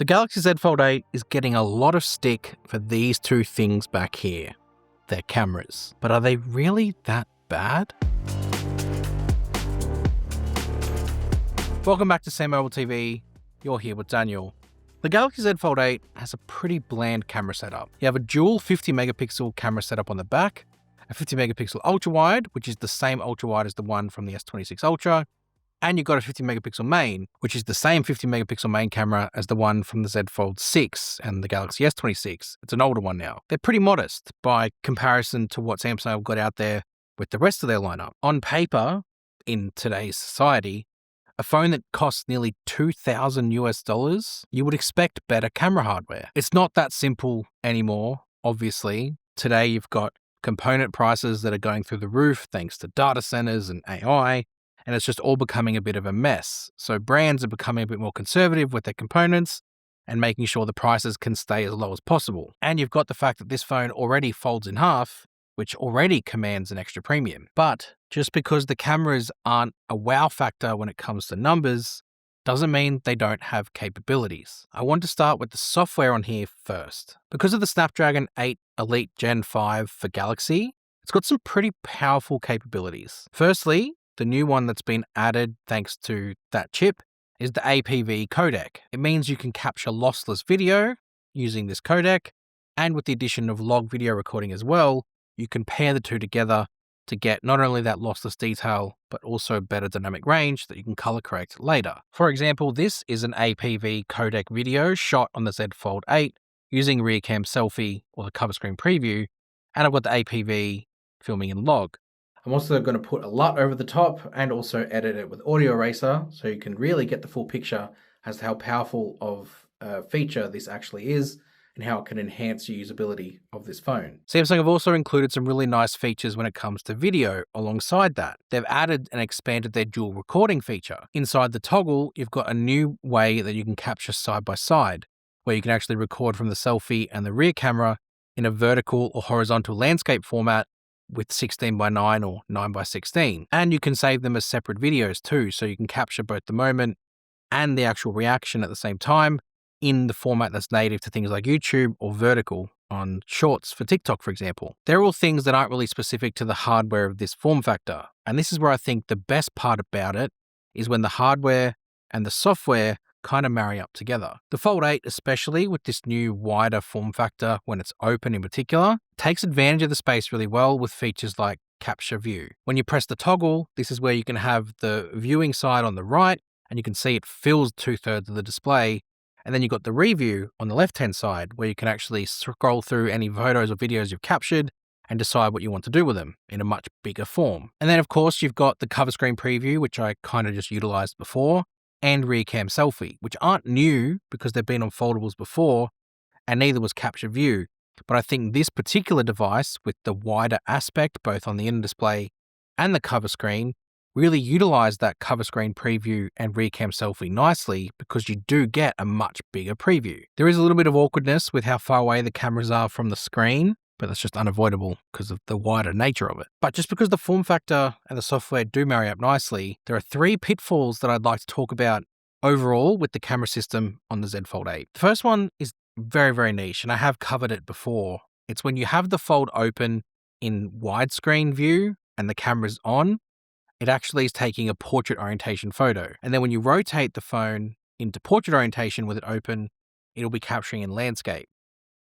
The Galaxy Z Fold 8 is getting a lot of stick for these two things back here, their cameras. But are they really that bad? Welcome back to SamMobile TV, you're here with Daniel. The Galaxy Z Fold 8 has a pretty bland camera setup. You have a dual 50 megapixel camera setup on the back, a 50 megapixel ultra wide, which is the same ultra wide as the one from the S26 Ultra, and you've got a 50 megapixel main, which is the same 50 megapixel main camera as the one from the Z Fold 6 and the Galaxy S26. It's an older one now. They're pretty modest by comparison to what Samsung have got out there with the rest of their lineup. On paper, in today's society, a phone that costs nearly $2,000 you would expect better camera hardware. It's not that simple anymore, obviously. Today you've got component prices that are going through the roof thanks to data centers and AI. And it's just all becoming a bit of a mess. So brands are becoming a bit more conservative with their components and making sure the prices can stay as low as possible. And you've got the fact that this phone already folds in half, which already commands an extra premium. But just because the cameras aren't a wow factor when it comes to numbers, doesn't mean they don't have capabilities. I want to start with the software on here first. Because of the Snapdragon 8 Elite Gen 5 for Galaxy, it's got some pretty powerful capabilities. Firstly, the new one that's been added thanks to that chip is the APV codec. It means you can capture lossless video using this codec, and with the addition of log video recording as well, you can pair the two together to get not only that lossless detail, but also better dynamic range that you can color correct later. For example, this is an APV codec video shot on the Z Fold 8 using rear cam selfie or the cover screen preview, and I've got the APV filming in log. I'm also going to put a LUT over the top and also edit it with audio eraser so you can really get the full picture as to how powerful of a feature this actually is and how it can enhance the usability of this phone. Samsung have also included some really nice features when it comes to video alongside that. They've added and expanded their dual recording feature. Inside the toggle, you've got a new way that you can capture side by side, where you can actually record from the selfie and the rear camera in a vertical or horizontal landscape format with 16:9 or 9:16. And you can save them as separate videos too, so you can capture both the moment and the actual reaction at the same time in the format that's native to things like YouTube or vertical on Shorts for TikTok, for example. They're all things that aren't really specific to the hardware of this form factor. And this is where I think the best part about it is when the hardware and the software kind of marry up together. The Fold 8, especially with this new wider form factor when it's open in particular, takes advantage of the space really well with features like capture view. When you press the toggle, this is where you can have the viewing side on the right and you can see it fills 2/3 of the display. And then you've got the review on the left-hand side where you can actually scroll through any photos or videos you've captured and decide what you want to do with them in a much bigger form. And then of course you've got the cover screen preview, which I kind of just utilized before, and rear cam selfie, which aren't new because they've been on foldables before, and neither was capture view. But I think this particular device with the wider aspect, both on the inner display and the cover screen, really utilized that cover screen preview and rear cam selfie nicely because you do get a much bigger preview. There is a little bit of awkwardness with how far away the cameras are from the screen, but that's just unavoidable because of the wider nature of it. But just because the form factor and the software do marry up nicely, there are 3 pitfalls that I'd like to talk about overall with the camera system on the Z Fold 8. The first one is very, very niche, and I have covered it before. It's when you have the Fold open in widescreen view and the camera's on, it actually is taking a portrait orientation photo. And then when you rotate the phone into portrait orientation with it open, it'll be capturing in landscape.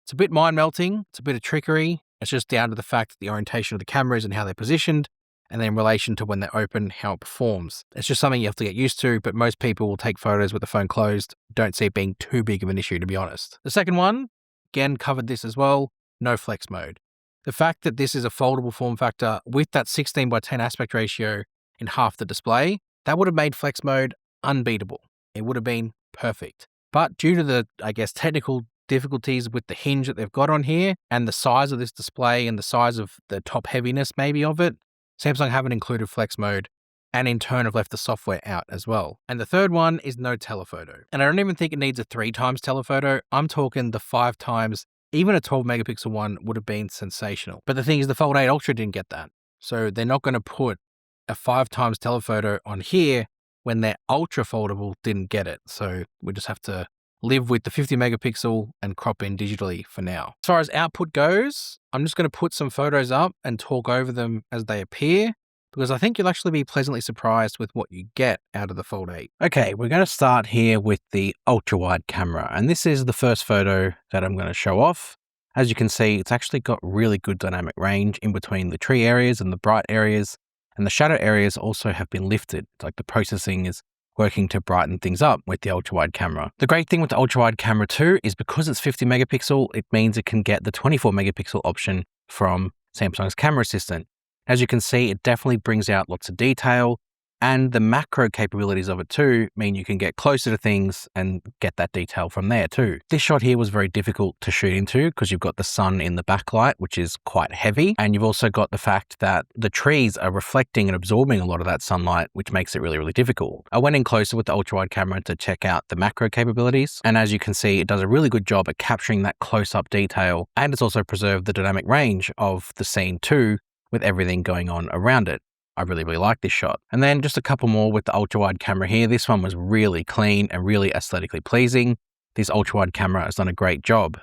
It's a bit mind-melting, it's a bit of trickery. It's just down to the fact that the orientation of the cameras and how they're positioned, and then in relation to when they're open, how it performs. It's just something you have to get used to, but most people will take photos with the phone closed. Don't see it being too big of an issue, to be honest. The second one, again, covered this as well, no flex mode. The fact that this is a foldable form factor with that 16:10 aspect ratio in half the display, that would have made flex mode unbeatable. It would have been perfect. But due to the, technical difficulties with the hinge that they've got on here and the size of this display and the size of the top heaviness maybe of it, Samsung haven't included flex mode and in turn have left the software out as well. And the third one is no telephoto. And I don't even think it needs a 3x telephoto. I'm talking the 5x, even a 12 megapixel one would have been sensational. But the thing is the Fold 8 Ultra didn't get that. So they're not going to put a 5x telephoto on here when their ultra foldable didn't get it. So we just have to live with the 50 megapixel and crop in digitally for now. As far as output goes, I'm just going to put some photos up and talk over them as they appear, because I think you'll actually be pleasantly surprised with what you get out of the Fold 8. Okay, we're going to start here with the ultra-wide camera, and this is the first photo that I'm going to show off. As you can see, it's actually got really good dynamic range in between the tree areas and the bright areas, and the shadow areas also have been lifted. Like the processing is working to brighten things up with the ultra-wide camera. The great thing with the ultra-wide camera too is because it's 50 megapixel, it means it can get the 24 megapixel option from Samsung's camera assistant. As you can see, it definitely brings out lots of detail, and the macro capabilities of it too mean you can get closer to things and get that detail from there too. This shot here was very difficult to shoot into because you've got the sun in the backlight, which is quite heavy, and you've also got the fact that the trees are reflecting and absorbing a lot of that sunlight, which makes it really, really difficult. I went in closer with the ultra-wide camera to check out the macro capabilities, and as you can see, it does a really good job at capturing that close-up detail, and it's also preserved the dynamic range of the scene too, with everything going on around it. I really, really like this shot. And then just a couple more with the ultra-wide camera here. This one was really clean and really aesthetically pleasing. This ultra-wide camera has done a great job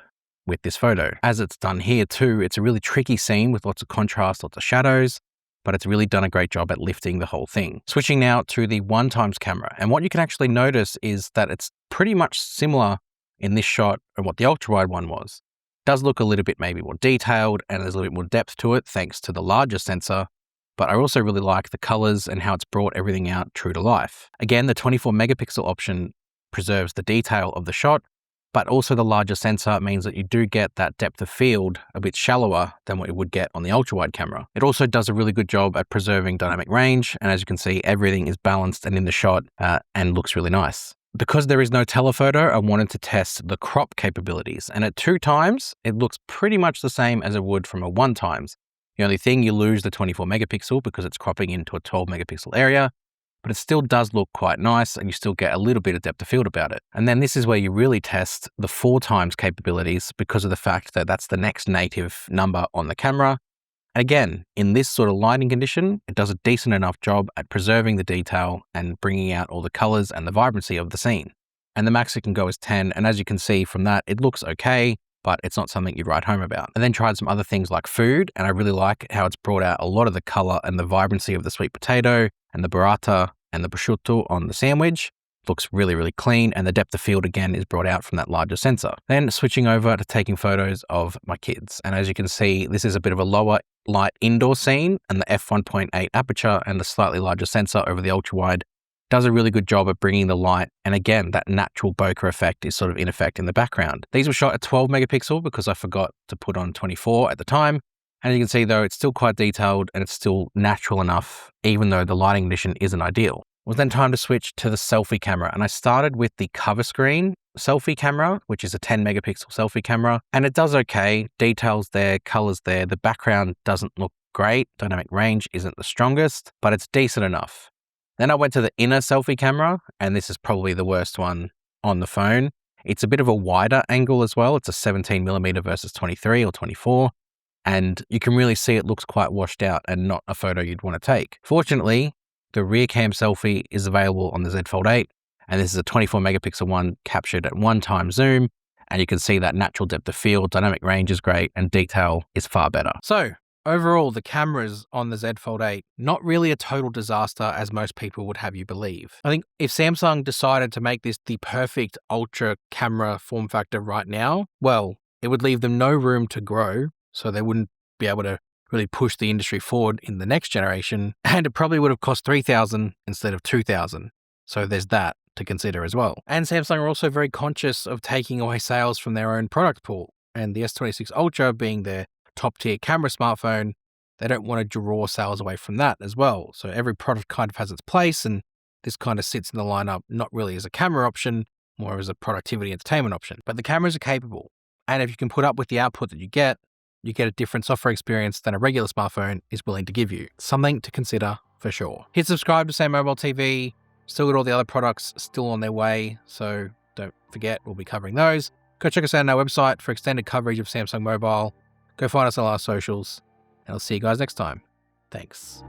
with this photo. As it's done here too, it's a really tricky scene with lots of contrast, lots of shadows, but it's really done a great job at lifting the whole thing. Switching now to the 1x camera. And what you can actually notice is that it's pretty much similar in this shot and what the ultra-wide one was. It does look a little bit maybe more detailed, and there's a little bit more depth to it thanks to the larger sensor. But I also really like the colors and how it's brought everything out true to life. Again, the 24 megapixel option preserves the detail of the shot, but also the larger sensor means that you do get that depth of field a bit shallower than what you would get on the ultra-wide camera. It also does a really good job at preserving dynamic range, and as you can see, everything is balanced and in the shot and looks really nice. Because there is no telephoto, I wanted to test the crop capabilities, and at 2x, it looks pretty much the same as it would from a 1x. The only thing, you lose the 24 megapixel because it's cropping into a 12 megapixel area, but it still does look quite nice and you still get a little bit of depth of field about it. And then this is where you really test the 4x capabilities because of the fact that that's the next native number on the camera. And again, in this sort of lighting condition, it does a decent enough job at preserving the detail and bringing out all the colors and the vibrancy of the scene. And the max it can go is 10, and as you can see from that, it looks okay, but it's not something you'd write home about. And then tried some other things like food, and I really like how it's brought out a lot of the color and the vibrancy of the sweet potato and the burrata and the prosciutto on the sandwich. Looks really, really clean, and the depth of field again is brought out from that larger sensor. Then switching over to taking photos of my kids. And as you can see, this is a bit of a lower light indoor scene, and the f1.8 aperture and the slightly larger sensor over the ultra wide does a really good job at bringing the light, and again, that natural bokeh effect is sort of in effect in the background. These were shot at 12 megapixel because I forgot to put on 24 at the time, and you can see though it's still quite detailed and it's still natural enough, even though the lighting condition isn't ideal. It was then time to switch to the selfie camera, and I started with the cover screen selfie camera, which is a 10 megapixel selfie camera, and it does okay, details there, colors there, the background doesn't look great, dynamic range isn't the strongest, but it's decent enough. Then I went to the inner selfie camera, and this is probably the worst one on the phone. It's a bit of a wider angle as well. It's a 17mm versus 23 or 24, and you can really see it looks quite washed out and not a photo you'd want to take. Fortunately, the rear cam selfie is available on the Z Fold 8, and this is a 24 megapixel one captured at 1x zoom, and you can see that natural depth of field, dynamic range is great, and detail is far better. So, overall, the cameras on the Z Fold 8, not really a total disaster as most people would have you believe. I think if Samsung decided to make this the perfect ultra camera form factor right now, well, it would leave them no room to grow, so they wouldn't be able to really push the industry forward in the next generation, and it probably would have cost $3,000 instead of $2,000. So there's that to consider as well. And Samsung are also very conscious of taking away sales from their own product pool, and the S26 Ultra being their top-tier camera smartphone, they don't want to draw sales away from that as well. So every product kind of has its place, and this kind of sits in the lineup not really as a camera option, more as a productivity entertainment option. But the cameras are capable, and if you can put up with the output that you get a different software experience than a regular smartphone is willing to give you. Something to consider for sure. Hit subscribe to SamMobile TV. Still got all the other products still on their way, so don't forget we'll be covering those. Go check us out on our website for extended coverage of Samsung Mobile. Go find us on our socials, and I'll see you guys next time. Thanks.